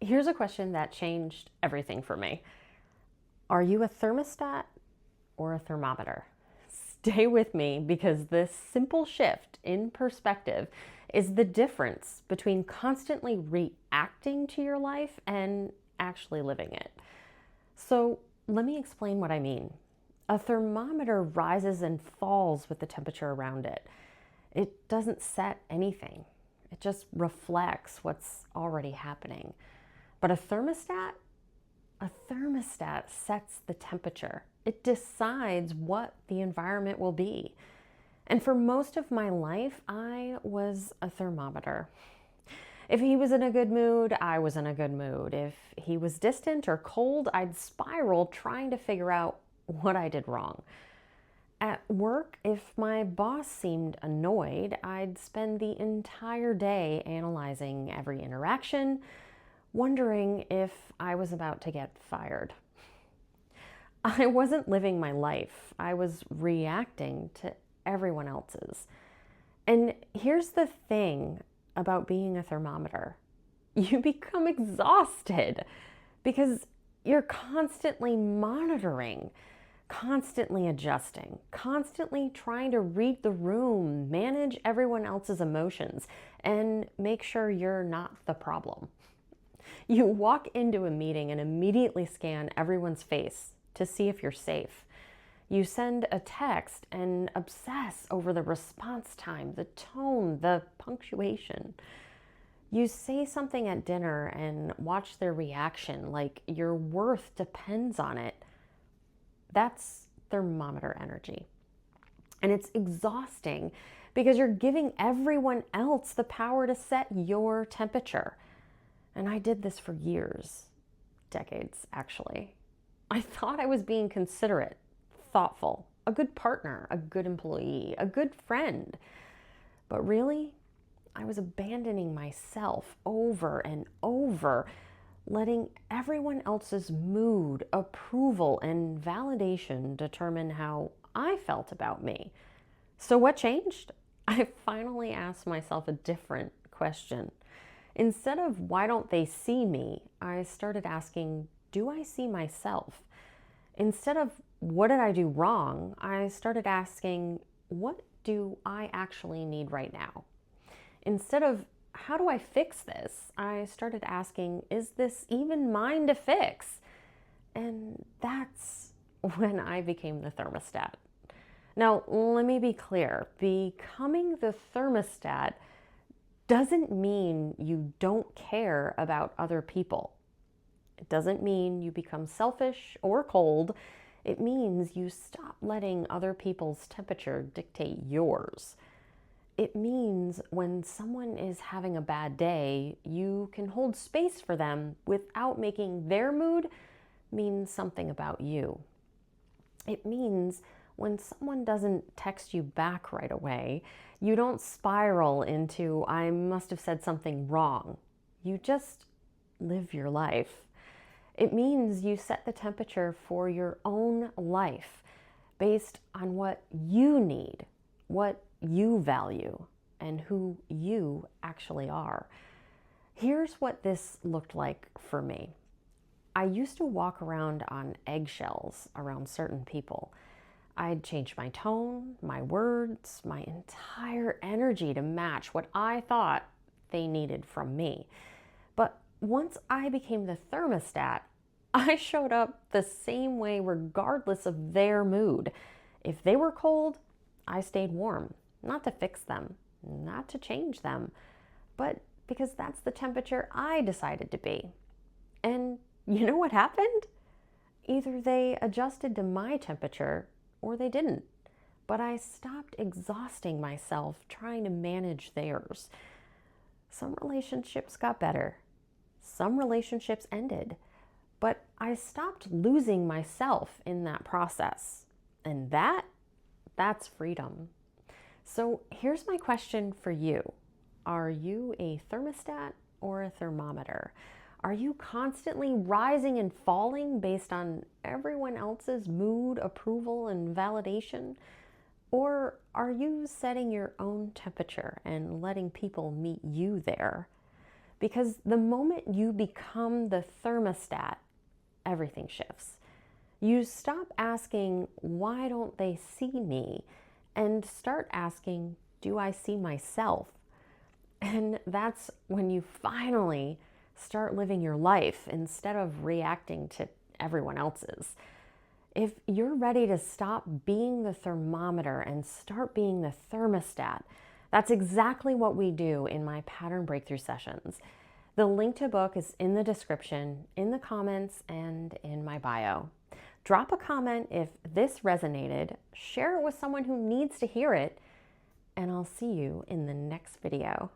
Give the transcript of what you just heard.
Here's a question that changed everything for me. Are you a thermostat or a thermometer? Stay with me because this simple shift in perspective is the difference between constantly reacting to your life and actually living it. So, let me explain what I mean. A thermometer rises and falls with the temperature around it. It doesn't set anything, it just reflects what's already happening. But a thermostat sets the temperature. It decides what the environment will be. And for most of my life, I was a thermometer. If he was in a good mood, I was in a good mood. If he was distant or cold, I'd spiral trying to figure out what I did wrong. At work, if my boss seemed annoyed, I'd spend the entire day analyzing every interaction, wondering if I was about to get fired. I wasn't living my life, I was reacting to everyone else's. And here's the thing about being a thermometer: you become exhausted because you're constantly monitoring, constantly adjusting, constantly trying to read the room, manage everyone else's emotions, and make sure you're not the problem. You walk into a meeting and immediately scan everyone's face to see if you're safe. You send a text and obsess over the response time, the tone, the punctuation. You say something at dinner and watch their reaction like your worth depends on it. That's thermometer energy. And it's exhausting because you're giving everyone else the power to set your temperature. And I did this for years, decades actually. I thought I was being considerate, thoughtful, a good partner, a good employee, a good friend. But really, I was abandoning myself over and over, letting everyone else's mood, approval, and validation determine how I felt about me. So, what changed? I finally asked myself a different question. Instead of why don't they see me, I started asking, do I see myself? Instead of what did I do wrong, I started asking, what do I actually need right now? Instead of how do I fix this, I started asking, is this even mine to fix? And that's when I became the thermostat. Now, let me be clear: becoming the thermostat doesn't mean you don't care about other people. It doesn't mean you become selfish or cold. It means you stop letting other people's temperature dictate yours. It means when someone is having a bad day, you can hold space for them without making their mood mean something about you. It means when someone doesn't text you back right away, you don't spiral into, I must have said something wrong. You just live your life. It means you set the temperature for your own life based on what you need, what you value, and who you actually are. Here's what this looked like for me. I used to walk around on eggshells around certain people. I'd change my tone, my words, my entire energy to match what I thought they needed from me. But once I became the thermostat, I showed up the same way regardless of their mood. If they were cold, I stayed warm, not to fix them, not to change them, but because that's the temperature I decided to be. And you know what happened? Either they adjusted to my temperature or they didn't. But I stopped exhausting myself trying to manage theirs. Some relationships got better. Some relationships ended. But I stopped losing myself in that process. And that's freedom. So here's my question for you. Are you a thermostat or a thermometer? Are you constantly rising and falling based on everyone else's mood, approval, and validation? Or are you setting your own temperature and letting people meet you there? Because the moment you become the thermostat, everything shifts. You stop asking, why don't they see me? And start asking, do I see myself? And that's when you finally start living your life instead of reacting to everyone else's. If you're ready to stop being the thermometer and start being the thermostat, that's exactly what we do in my pattern breakthrough sessions. The link to book is in the description, in the comments, and in my bio. Drop a comment if this resonated, share it with someone who needs to hear it, and I'll see you in the next video.